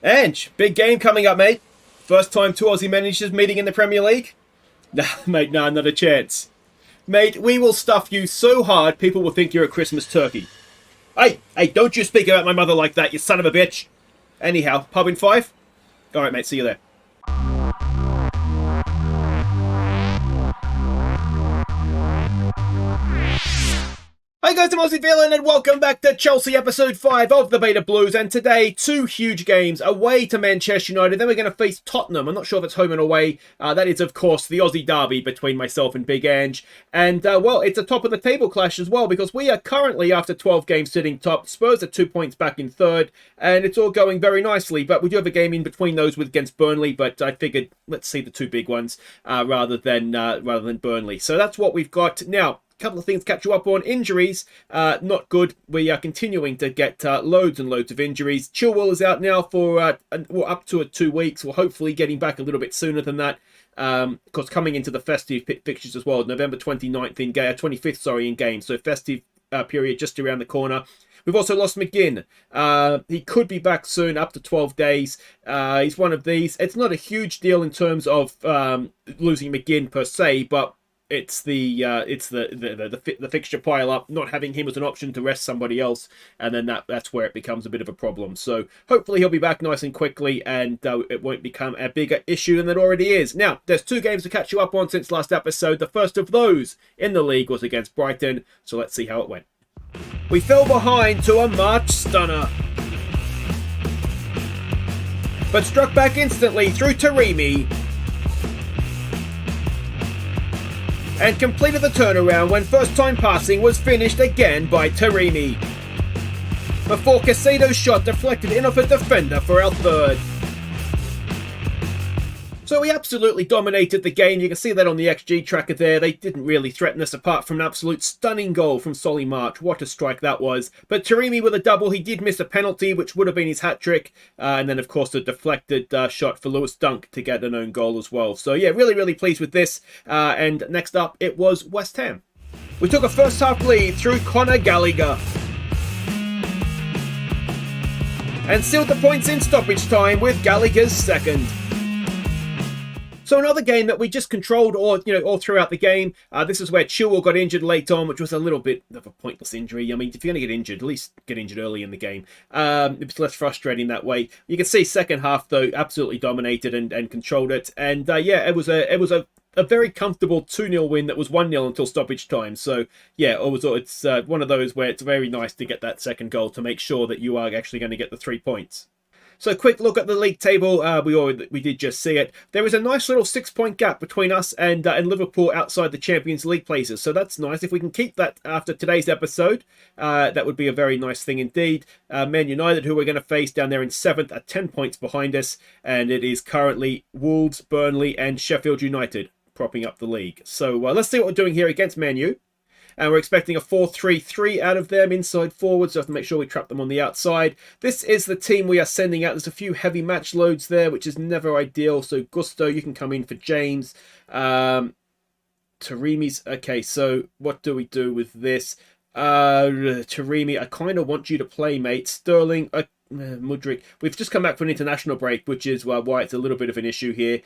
Ange, big game coming up, mate. First time two Aussie managers meeting in the Premier League? Nah, mate, nah, not a chance. Mate, we will stuff you so hard people will think you're a Christmas turkey. Hey, don't you speak about my mother like that, you son of a bitch. Anyhow, pub in 5? Alright, mate, see you there. Hi guys, I'm Aussie Villain and welcome back to Chelsea episode 5 of the Beta Blues, and today two huge games away to Manchester United. Then we're going to face Tottenham. I'm not sure if it's home and away. That is of course the Aussie Derby between myself and Big Ange, and well, it's a top of the table clash as well, because we are currently, after 12 games, sitting top. Spurs are 2 points back in third, and it's all going very nicely, but we do have a game in between those with against Burnley, but I figured let's see the two big ones rather than Burnley. So that's what we've got now. Couple of things to catch you up on. Injuries, not good. We are continuing to get loads and loads of injuries. Chilwell is out now for up to 2 weeks. We're hopefully getting back a little bit sooner than that. Because coming into the festive fixtures as well, November 29th in game, 25th, sorry, in game. So festive period just around the corner. We've also lost McGinn. He could be back soon, up to 12 days. He's one of these. It's not a huge deal in terms of losing McGinn per se, but it's the fixture pile up, not having him as an option to rest somebody else, and then that's where it becomes a bit of a problem. So hopefully he'll be back nice and quickly, and it won't become a bigger issue than it already is. Now, there's two games to catch you up on since last episode. The first of those in the league was against Brighton, so let's see how it went. We fell behind to a March stunner, but struck back instantly through Taremi, and completed the turnaround when first-time passing was finished again by Taremi, before Casado's shot deflected in off a defender for our third. So we absolutely dominated the game. You can see that on the XG tracker there. They didn't really threaten us apart from an absolute stunning goal from Solly March. What a strike that was. But Taremi with a double. He did miss a penalty, which would have been his hat-trick. And then, of course, a deflected shot for Lewis Dunk to get an own goal as well. So, yeah, really, really pleased with this. And next up, it was West Ham. We took a first-half lead through Conor Gallagher, and sealed the points in stoppage time with Gallagher's second. So another game that we just controlled all throughout the game. This is where Chilwell got injured late on, which was a little bit of a pointless injury. I mean, if you're going to get injured, at least get injured early in the game. It was less frustrating that way. You can see second half, though, absolutely dominated and controlled it. And yeah, it was a very comfortable 2-0 win that was 1-0 until stoppage time. So yeah, it's one of those where it's very nice to get that second goal to make sure that you are actually going to get the 3 points. So quick look at the league table. We did just see it. There is a nice little 6-point gap between us and Liverpool outside the Champions League places. So that's nice. If we can keep that after today's episode, that would be a very nice thing indeed. Man United, who we're going to face down there in 7th, are 10 points behind us. And it is currently Wolves, Burnley and Sheffield United propping up the league. So let's see what we're doing here against Man U. And we're expecting a 4-3-3 out of them, inside forwards, so I have to make sure we trap them on the outside. This is the team we are sending out. There's a few heavy match loads there, which is never ideal. So Gusto, you can come in for James. Taremi's... Okay, so what do we do with this? Taremi, I kind of want you to play, mate. Sterling... Mudryk. We've just come back from an international break, which is why it's a little bit of an issue here.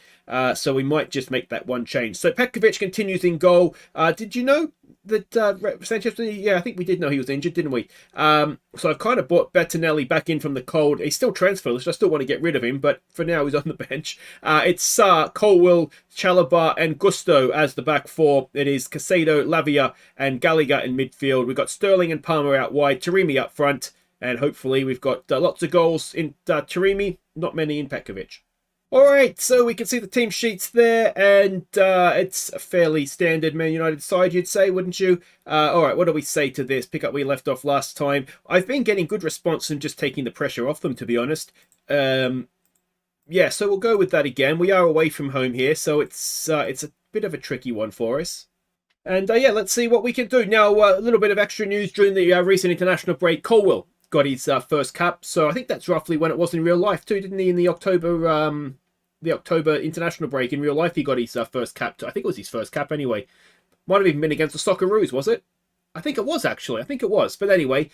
So we might just make that one change. So Petkovic continues in goal. Did you know that Sanchez? Yeah, I think we did know he was injured, didn't we? So I've kind of brought Bettinelli back in from the cold. He's still transferless. I still want to get rid of him, but for now he's on the bench. It's Sarr, Colwill, Chalobah and Gusto as the back four. It is Casado, Lavia and Gallagher in midfield. We've got Sterling and Palmer out wide, Taremi up front. And hopefully we've got lots of goals in Taremi, not many in Petkovic. Alright, so we can see the team sheets there, and it's a fairly standard Man United side, you'd say, wouldn't you? Alright, what do we say to this? Pick up where we left off last time. I've been getting good response and just taking the pressure off them, to be honest. Yeah, so we'll go with that again. We are away from home here, so it's a bit of a tricky one for us. And yeah, let's see what we can do. Now, a little bit of extra news during the recent international break. Colwill got his first cap, so I think that's roughly when it was in real life too, didn't he? In the October international break in real life, he got his first cap. I think it was his first cap anyway. Might have even been against the Socceroos, was it? I think it was actually. I think it was. But anyway,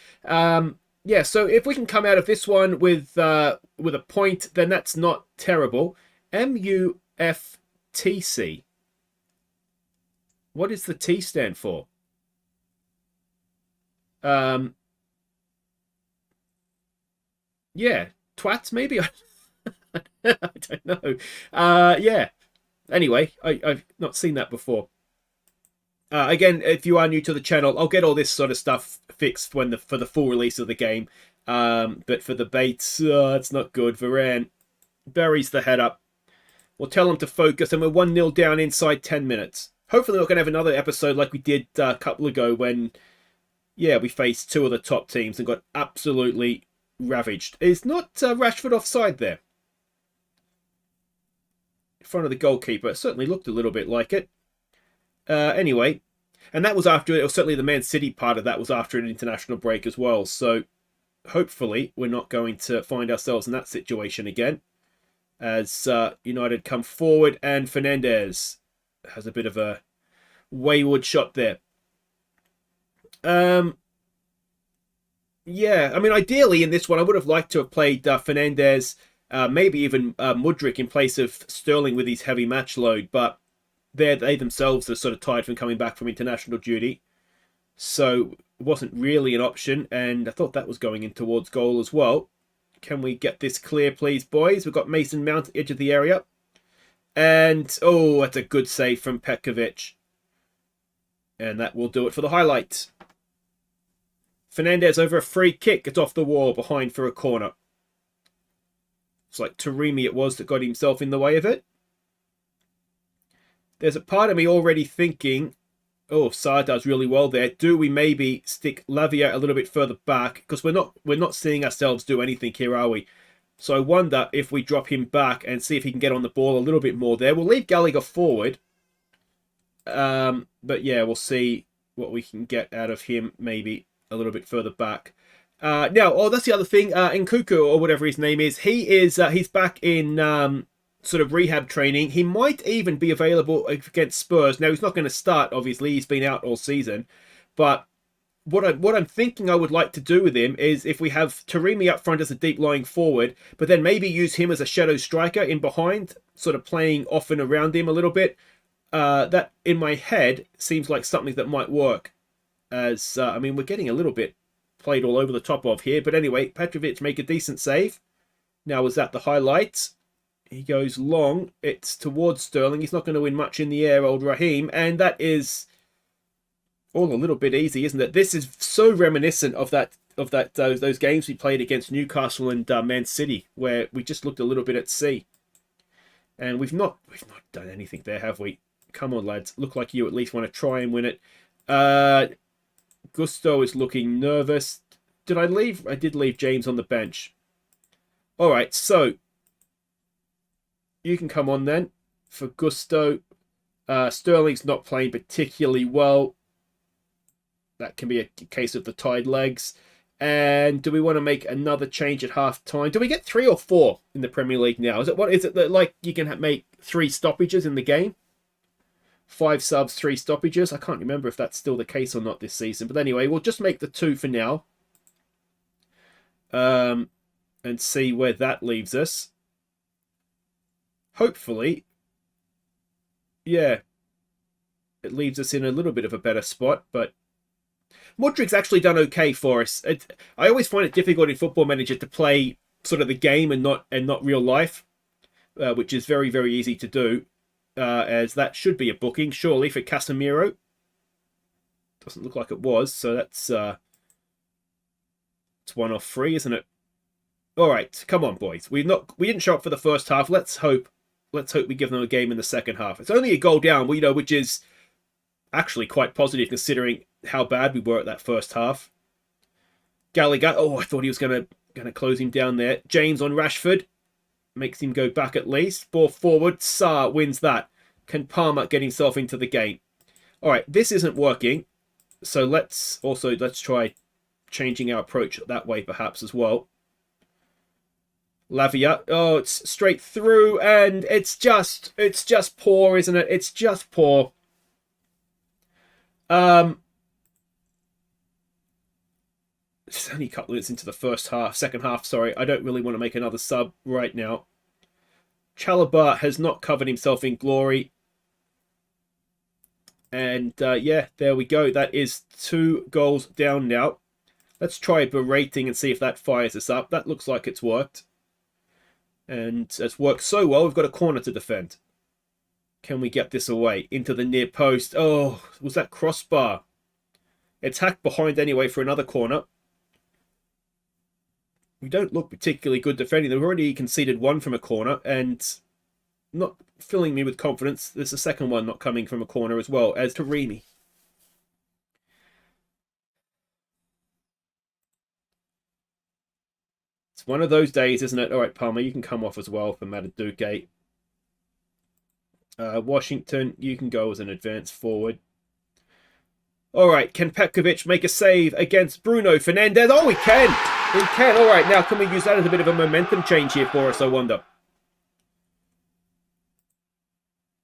yeah, so if we can come out of this one with a point, then that's not terrible. MUFTC. What does the T stand for? Yeah, twats maybe. I don't know. Yeah. Anyway, I've not seen that before. Again, if you are new to the channel, I'll get all this sort of stuff fixed for the full release of the game. But for the baits, it's not good. Varane buries the head up. We'll tell him to focus, and we're 1-0 down inside 10 minutes. Hopefully, we're going to have another episode like we did a couple ago when, yeah, we faced two of the top teams and got absolutely ravaged. Is not Rashford offside there? In front of the goalkeeper. It certainly looked a little bit like it. Anyway, and that was after, or certainly the Man City part of that was after an international break as well. So hopefully we're not going to find ourselves in that situation again. As United come forward, and Fernandes has a bit of a wayward shot there. Yeah, I mean, ideally in this one, I would have liked to have played Fernandes, maybe even Mudryk in place of Sterling with his heavy match load, but they themselves are sort of tired from coming back from international duty. So it wasn't really an option, and I thought that was going in towards goal as well. Can we get this clear, please, boys? We've got Mason Mount at the edge of the area. And, oh, that's a good save from Petkovic. And that will do it for the highlight. Fernandes over a free kick. It's off the wall behind for a corner. It's like Taremi it was that got himself in the way of it. There's a part of me already thinking, oh, Sarr does really well there. Do we maybe stick Lavia a little bit further back? Because we're not seeing ourselves do anything here, are we? So I wonder if we drop him back and see if he can get on the ball a little bit more there. We'll leave Gallagher forward. But yeah, we'll see what we can get out of him maybe a little bit further back. Now, that's the other thing. Nkuku, or whatever his name is, he's back in sort of rehab training. He might even be available against Spurs. Now, he's not going to start, obviously. He's been out all season. But what I'm thinking I would like to do with him is if we have Taremi up front as a deep lying forward, but then maybe use him as a shadow striker in behind, sort of playing off and around him a little bit. That, in my head, seems like something that might work. As, I mean, we're getting a little bit played all over the top of here. But anyway, Petrovic make a decent save. Now, was that the highlight? He goes long. It's towards Sterling. He's not going to win much in the air, old Raheem. And that is all a little bit easy, isn't it? This is so reminiscent of those games we played against Newcastle and Man City, where we just looked a little bit at sea. And we've not done anything there, have we? Come on, lads. Look like you at least want to try and win it. Gusto is looking nervous. Did I leave? I did leave James on the bench. All right, so you can come on then for Gusto. Sterling's not playing particularly well. That can be a case of the tied legs. And do we want to make another change at half time? Do we get 3 or 4 in the Premier League now? Is it that like you can make 3 stoppages in the game? 5 subs, 3 stoppages. I can't remember if that's still the case or not this season. But anyway, we'll just make the 2 for now. And see where that leaves us. Hopefully, yeah, it leaves us in a little bit of a better spot. But Mudryk's actually done okay for us. I always find it difficult in Football Manager to play sort of the game and not real life, which is very, very easy to do. As that should be a booking, surely, for Casemiro. Doesn't look like it was, so that's it's 1 off free, isn't it? All right, come on, boys. We didn't show up for the first half. Let's hope we give them a game in the second half. It's only a goal down, which is actually quite positive considering how bad we were at that first half. Gallagher. Oh, I thought he was gonna close him down there. James on Rashford. Makes him go back at least. Ball forward. Sarr wins that. Can Palmer get himself into the game? All right, this isn't working. So let's try changing our approach that way perhaps as well. Lavia. Oh, it's straight through and it's just poor, isn't it? It's just poor. It's only a couple minutes into the second half, sorry. I don't really want to make another sub right now. Chalobah has not covered himself in glory. And yeah, there we go. That is 2 goals down now. Let's try berating and see if that fires us up. That looks like it's worked. And it's worked so well, we've got a corner to defend. Can we get this away into the near post? Oh, was that crossbar? It's hacked behind anyway for another corner. We don't look particularly good defending. They've already conceded 1 from a corner and not filling me with confidence. There's a second one not coming from a corner as well as Taremi. It's one of those days, isn't it? All right, Palmer, you can come off as well for Mataduke. Washington, you can go as an advance forward. All right, can Petkovic make a save against Bruno Fernandes? Oh, he can. He can. All right, now can we use that as a bit of a momentum change here for us, I wonder?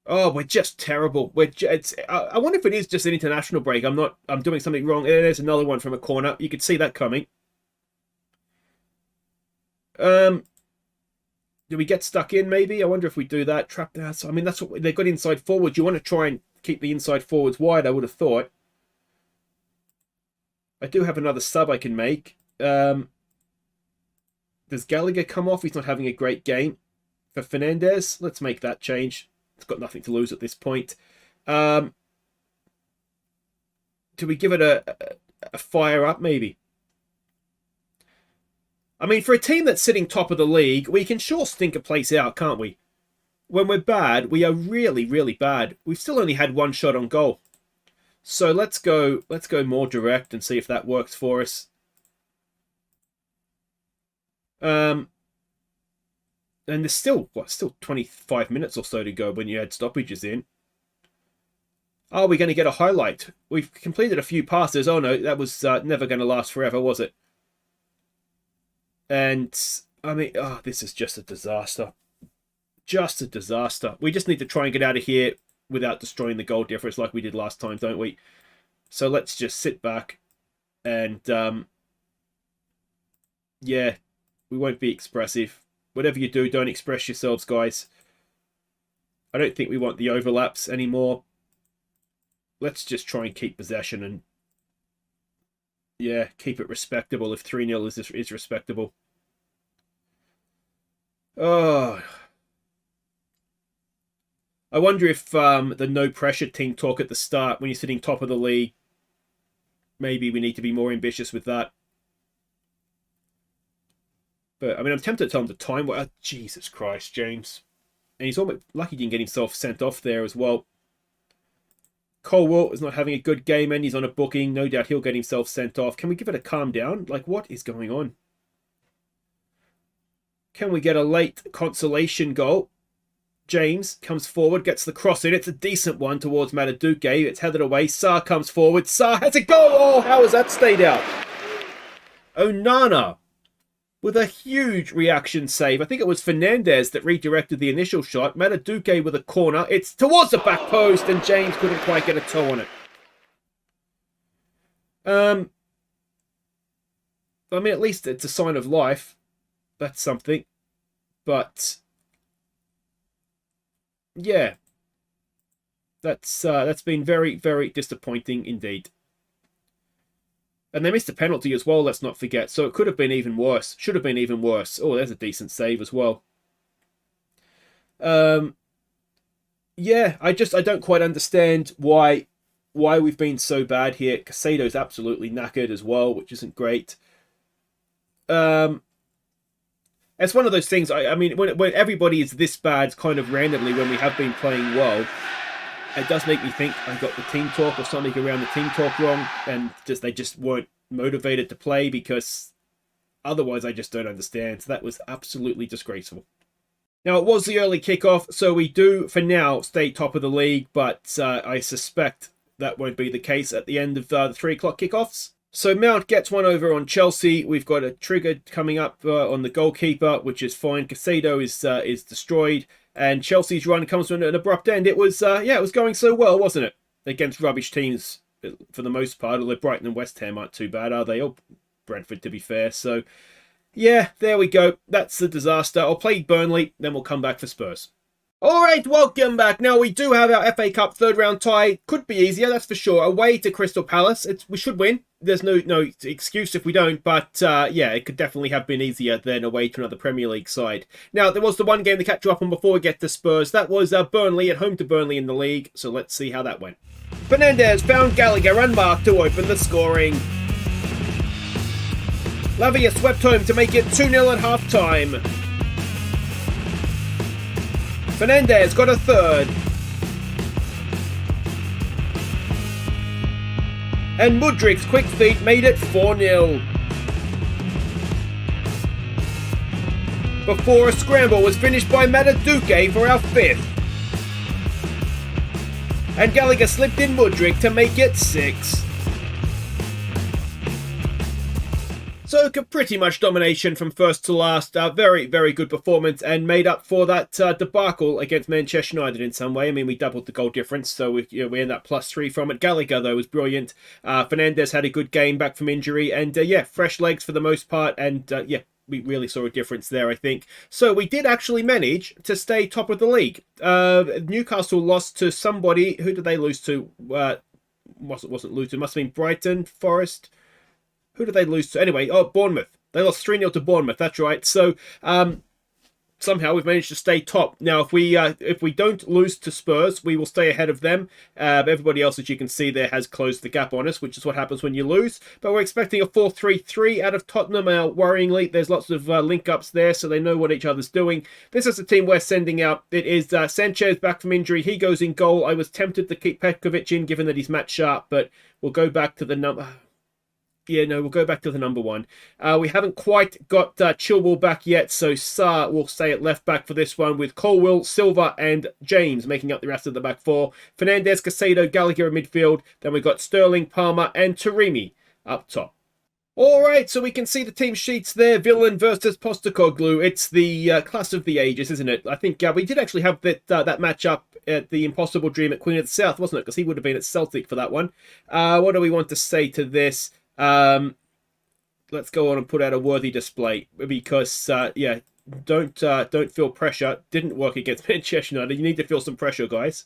Oh, we're just terrible. I wonder if it is just an international break. I'm doing something wrong. There's another one from a corner. You could see that coming. Do we get stuck in, maybe? I wonder if we do that. Trap that. I mean, that's what they've got inside forwards. You want to try and keep the inside forwards wide, I would have thought. I do have another sub I can make. Does Gallagher come off? He's not having a great game. For Fernandes, let's make that change. It's got nothing to lose at this point. Do we give it a fire up, maybe? I mean, for a team that's sitting top of the league, we can sure stink a place out, can't we? When we're bad, we are really, really bad. We've still only had 1 shot on goal. So let's go more direct and see if that works for us. And there's still 25 minutes or so to go when you add stoppages in. Are we going to get a highlight? We've completed a few passes. Oh no, that was never going to last forever, was it? And, I mean, oh, this is just a disaster. Just a disaster. We just need to try and get out of here without destroying the goal difference like we did last time, don't we? So let's just sit back and, yeah, we won't be expressive. Whatever you do, don't express yourselves, guys. I don't think we want the overlaps anymore. Let's just try and keep possession and, yeah, keep it respectable if 3-0 is respectable. Oh, I wonder if the no pressure team talk at the start when you're sitting top of the league, maybe we need to be more ambitious with that. But I mean, I'm tempted to tell him to time. Oh, Jesus Christ, James, and he's almost lucky he didn't get himself sent off there as well. Colwell is not having a good game and he's on a booking. No doubt he'll get himself sent off. Can we give it a calm down? Like, what is going on? Can we get a late consolation goal? James comes forward, gets the cross in. It's a decent one towards Mataduke. It's headed away. Sarr comes forward. Sarr has a goal. Oh, how has that stayed out? Onana with a huge reaction save. I think it was Fernandes that redirected the initial shot. Mataduke with a corner. It's towards the back post and James couldn't quite get a toe on it. I mean, at least it's a sign of life. That's something. But yeah, that's been very, very disappointing indeed. And they missed a penalty as well, let's not forget. So it could have been even worse. Should have been even worse. Oh, there's a decent save as well. Yeah, I don't quite understand why we've been so bad here. Casado's absolutely knackered as well, which isn't great. It's one of those things, I mean, when everybody is this bad kind of randomly when we have been playing well, it does make me think I got the team talk or something around the team talk wrong, and they just weren't motivated to play, because otherwise I just don't understand. So that was absolutely disgraceful. Now, it was the early kickoff, so we do, for now, stay top of the league, but I suspect that won't be the case at the end of the 3 o'clock kickoffs. So Mount gets one over on Chelsea. We've got a trigger coming up on the goalkeeper, which is fine. Casado is destroyed, and Chelsea's run comes to an abrupt end. It was it was going so well, wasn't it? Against rubbish teams for the most part. Although Brighton and West Ham aren't too bad, are they? Oh, Brentford, to be fair. So, yeah, there we go. That's the disaster. I'll play Burnley, then we'll come back for Spurs. Alright, welcome back. Now, we do have our FA Cup third round tie. Could be easier, that's for sure. Away to Crystal Palace. We should win. There's no excuse if we don't. But, yeah, it could definitely have been easier than away to another Premier League side. Now, there was the one game to catch you up on before we get to Spurs. That was Burnley at home to Burnley in the league. So let's see how that went. Fernandes found Gallagher unmarked to open the scoring. Lavia swept home to make it 2-0 at half-time. Fernandes got a third. And Mudrik's quick feet made it 4-0. Before a scramble was finished by Mataduke for our fifth. And Gallagher slipped in Mudrik to make it 6. So pretty much domination from first to last. Very, very good performance and made up for that debacle against Manchester United in some way. I mean, we doubled the goal difference, so we end up +3 from it. Gallagher, though, was brilliant. Fernandes had a good game back from injury. And, yeah, fresh legs for the most part. And, yeah, we really saw a difference there, I think. So we did actually manage to stay top of the league. Newcastle lost to somebody. Who did they lose to? Wasn't Luton. Must have been Brighton, Forest. Who did they lose to? Anyway, Bournemouth. They lost 3-0 to Bournemouth, that's right. So, somehow we've managed to stay top. Now, if we don't lose to Spurs, we will stay ahead of them. Everybody else, as you can see there, has closed the gap on us, which is what happens when you lose. But we're expecting a 4-3-3 out of Tottenham. Worryingly, there's lots of link-ups there, so they know what each other's doing. This is the team we're sending out. It is Sanchez back from injury. He goes in goal. I was tempted to keep Petkovic in, given that he's match sharp, but we'll go back to the number... Yeah, no, we'll go back to the number 1. We haven't quite got Chilwell back yet, so Sarr will stay at left back for this one with Colwill, Silva and James making up the rest of the back 4. Fernandes, Caicedo, Gallagher in midfield. Then we've got Sterling, Palmer and Taremi up top. Alright, so we can see the team sheets there. Villain versus Postecoglou. It's the class of the ages, isn't it? I think we did actually have that match up at the Impossible Dream at Queen of the South, wasn't it? Because he would have been at Celtic for that one. What do we want to say to this? Let's go on and put out a worthy display because yeah, don't feel pressure. Didn't work against Manchester United. You need to feel some pressure, guys.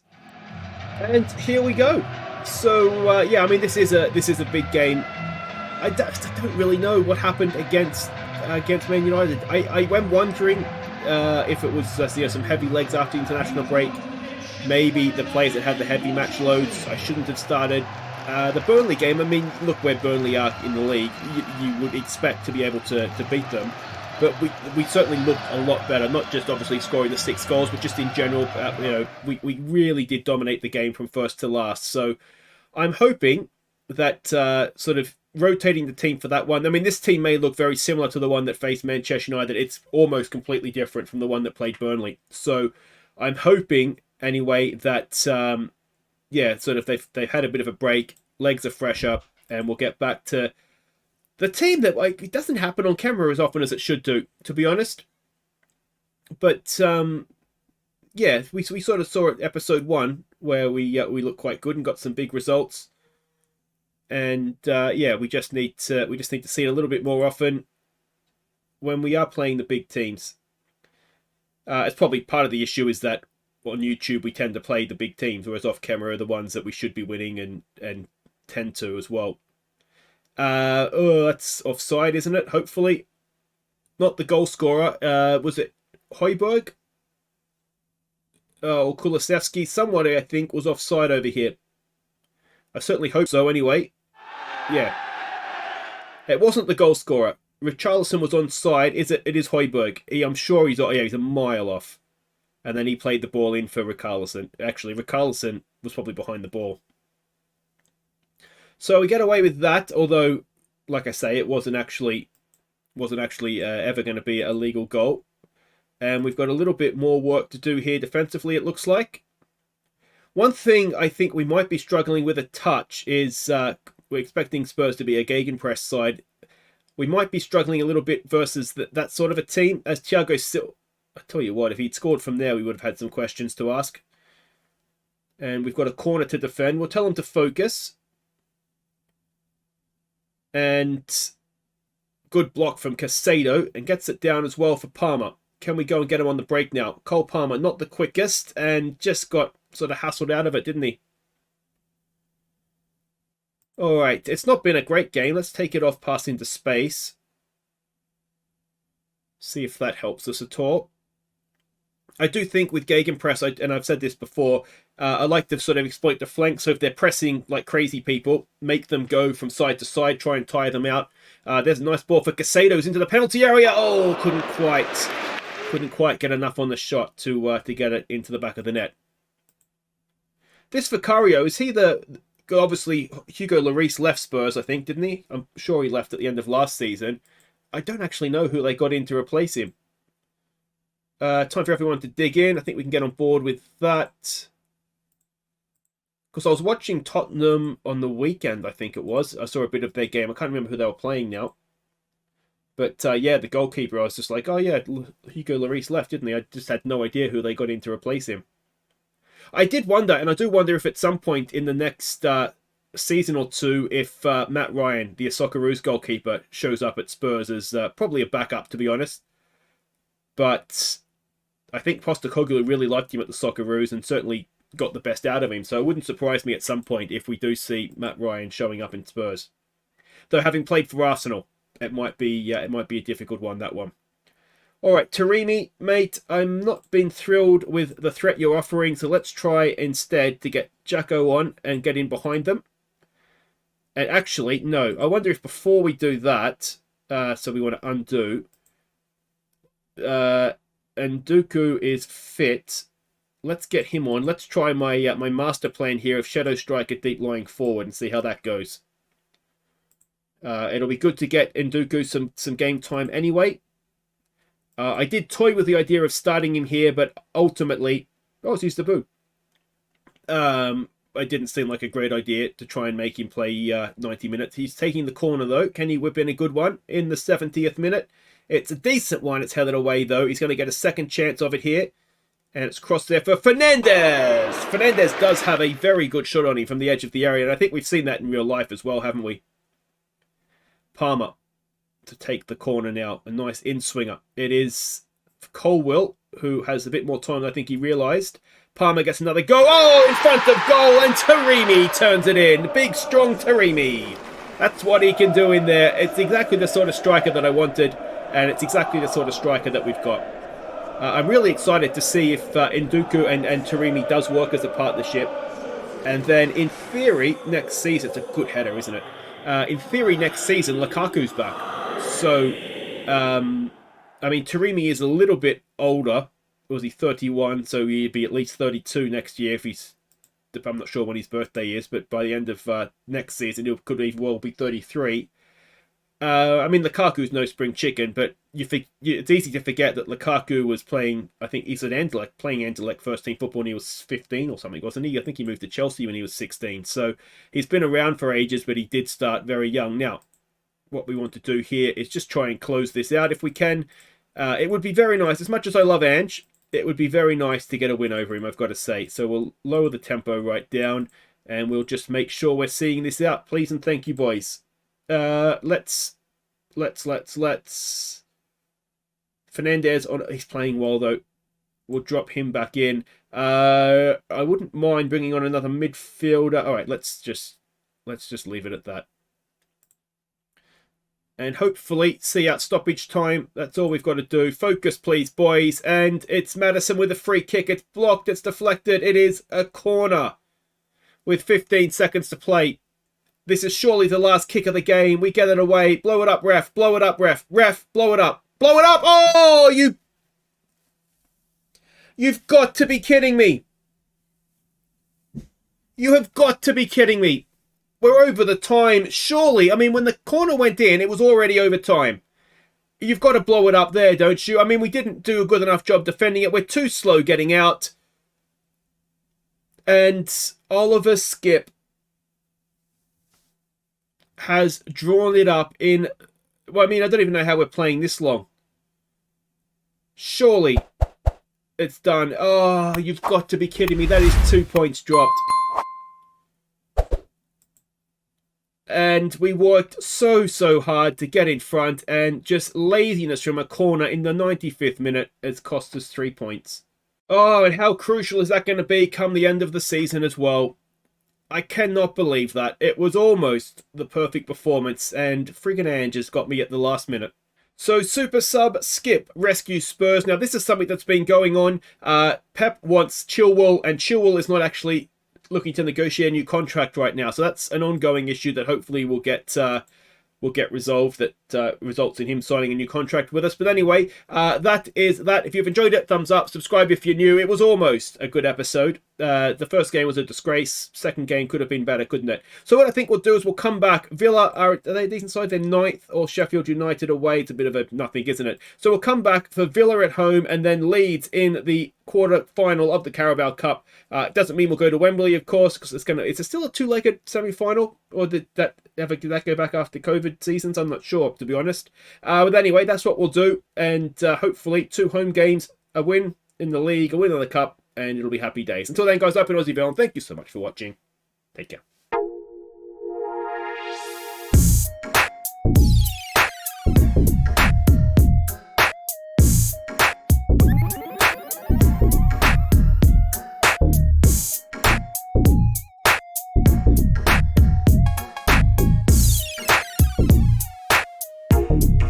And here we go. So yeah, I mean this is a big game. I don't really know what happened against Man United. I went wondering if it was some heavy legs after the international break. Maybe the players that had the heavy match loads I shouldn't have started. The Burnley game, I mean, look where Burnley are in the league. You would expect to be able to beat them. But we certainly looked a lot better. Not just obviously scoring the 6 goals, but just in general, we really did dominate the game from first to last. So I'm hoping that sort of rotating the team for that one. I mean, this team may look very similar to the one that faced Manchester United. It's almost completely different from the one that played Burnley. So I'm hoping, anyway, that... yeah, sort of they've had a bit of a break, legs are fresher, and we'll get back to the team that it doesn't happen on camera as often as it should do, to be honest. But yeah, we sort of saw it episode 1 where we looked quite good and got some big results, and yeah, we just need to see it a little bit more often when we are playing the big teams. It's probably part of the issue is that on YouTube we tend to play the big teams, whereas off camera are the ones that we should be winning and tend to as well. Oh, that's offside, isn't it? Hopefully. Not the goal scorer. Was it Højbjerg? Or Kulusevski? Somebody, I think, was offside over here. I certainly hope so anyway. Yeah. It wasn't the goal scorer. Richarlison was onside. It is Højbjerg. I'm sure he's a mile off. And then he played the ball in for Richarlison. Actually, Richarlison was probably behind the ball. So we get away with that, although, like I say, it wasn't actually ever going to be a legal goal. And we've got a little bit more work to do here defensively, it looks like. One thing I think we might be struggling with a touch is we're expecting Spurs to be a gegenpress side. We might be struggling a little bit versus that sort of a team, as Thiago Silva... I tell you what, if he'd scored from there, we would have had some questions to ask. And we've got a corner to defend. We'll tell him to focus. And Good block from Casado, and gets it down as well for Palmer. Can we go and get him on the break now? Cole Palmer, not the quickest, and just got sort of hassled out of it, didn't he? All right, it's not been a great game. Let's take it off, pass into space. See if that helps us at all. I do think with Gegenpress, and I've said this before, I like to sort of exploit the flank. So if they're pressing like crazy people, make them go from side to side, try and tire them out. There's a nice ball for Casados into the penalty area. Oh, couldn't quite get enough on the shot to get it into the back of the net. This Vicario, is he the... Obviously, Hugo Lloris left Spurs, I think, didn't he? I'm sure he left at the end of last season. I don't actually know who they got in to replace him. Time for everyone to dig in. I think we can get on board with that. Because I was watching Tottenham on the weekend, I think it was. I saw a bit of their game. I can't remember who they were playing now. But yeah, the goalkeeper, I was just like, oh yeah, Hugo Lloris left, didn't he? I just had no idea who they got in to replace him. I did wonder, and I do wonder if at some point in the next season or two, if Matt Ryan, the Socceroos goalkeeper, shows up at Spurs as probably a backup, to be honest. But I think Postecoglou really liked him at the Socceroos and certainly got the best out of him. So it wouldn't surprise me at some point if we do see Matt Ryan showing up in Spurs. Though having played for Arsenal, it might be a difficult one, that one. All right, Taremi, mate, I'm not been thrilled with the threat you're offering, so let's try instead to get Jacko on and get in behind them. And actually, no, I wonder if before we do that, so we want to undo, Nduku is fit. Let's get him on. Let's try my my master plan here of Shadow Striker deep lying forward and see how that goes. It'll be good to get Nduku some game time anyway. I did toy with the idea of starting him here, but ultimately... Oh, it's used the boo. It didn't seem like a great idea to try and make him play 90 minutes. He's taking the corner, though. Can he whip in a good one in the 70th minute? It's a decent one. It's headed away, though. He's going to get a second chance of it here. And it's crossed there for Fernandez. Fernandez does have a very good shot on him from the edge of the area. And I think we've seen that in real life as well, haven't we? Palmer to take the corner now. A nice in-swinger. It is Colwill, who has a bit more time than I think he realised. Palmer gets another go. Oh, in front of goal, and Taremi turns it in. Big, strong Taremi. That's what he can do in there. It's exactly the sort of striker that I wanted, and it's exactly the sort of striker that we've got. I'm really excited to see if Nduku and Taremi does work as a partnership. And then, in theory, next season... It's a good header, isn't it? In theory, next season, Lukaku's back. So, I mean, Taremi is a little bit older. Was he 31? So he'd be at least 32 next year if he's... I'm not sure when his birthday is, but by the end of next season, he could even well be 33. I mean, Lukaku's no spring chicken, but it's easy to forget that Lukaku was playing, I think he's at Anderlecht, playing Anderlecht first team football when he was 15 or something, wasn't he? I think he moved to Chelsea when he was 16. So he's been around for ages, but he did start very young. Now, what we want to do here is just try and close this out if we can. It would be very nice, as much as I love Ange, it would be very nice to get a win over him, I've got to say. So we'll lower the tempo right down, and we'll just make sure we're seeing this out. Please and thank you, boys. Let's. Fernandez on. He's playing well though. We'll drop him back in. I wouldn't mind bringing on another midfielder. All right, let's just leave it at that. And hopefully see out stoppage time. That's all we've got to do. Focus, please, boys. And it's Maddison with a free kick. It's blocked. It's deflected. It is a corner with 15 seconds to play. This is surely the last kick of the game. We get it away. Blow it up, ref. Blow it up, ref. Ref, blow it up. Blow it up. Oh, you've got to be kidding me. You have got to be kidding me. We're over the time, surely. I mean, when the corner went in, it was already over time. You've got to blow it up there, don't you? I mean, we didn't do a good enough job defending it. We're too slow getting out. And Oliver Skip has drawn it up in... Well, I mean, I don't even know how we're playing this long. Surely it's done. Oh, you've got to be kidding me. That is 2 points dropped. And and we worked so hard to get in front, and just laziness from a corner in the 95th minute has cost us 3 points. Oh, and how crucial is that going to be come the end of the season as well? I cannot believe that. It was almost the perfect performance, and friggin' Ange has got me at the last minute. So super sub Skip rescues Spurs. Now this is something that's been going on. Pep wants Chilwell, and Chilwell is not actually looking to negotiate a new contract right now. So that's an ongoing issue that hopefully will get resolved, that results in him signing a new contract with us. But anyway, that is that. If you've enjoyed it, thumbs up, subscribe if you're new. It was almost a good episode. The first game was a disgrace. Second game could have been better, couldn't it? So what I think we'll do is we'll come back. Villa, are they a decent side? They're 9th, or Sheffield United away. It's a bit of a nothing, isn't it? So we'll come back for Villa at home, and then Leeds in the quarter final of the Carabao Cup. It doesn't mean we'll go to Wembley, of course, because it's still a two-legged semi-final, or did that go back after COVID seasons? I'm not sure, to be honest. But anyway, that's what we'll do, and hopefully 2 home games, a win in the league, a win in the cup, and it'll be happy days. Until then, guys, I've been Aussie Villain. Thank you so much for watching. Take care.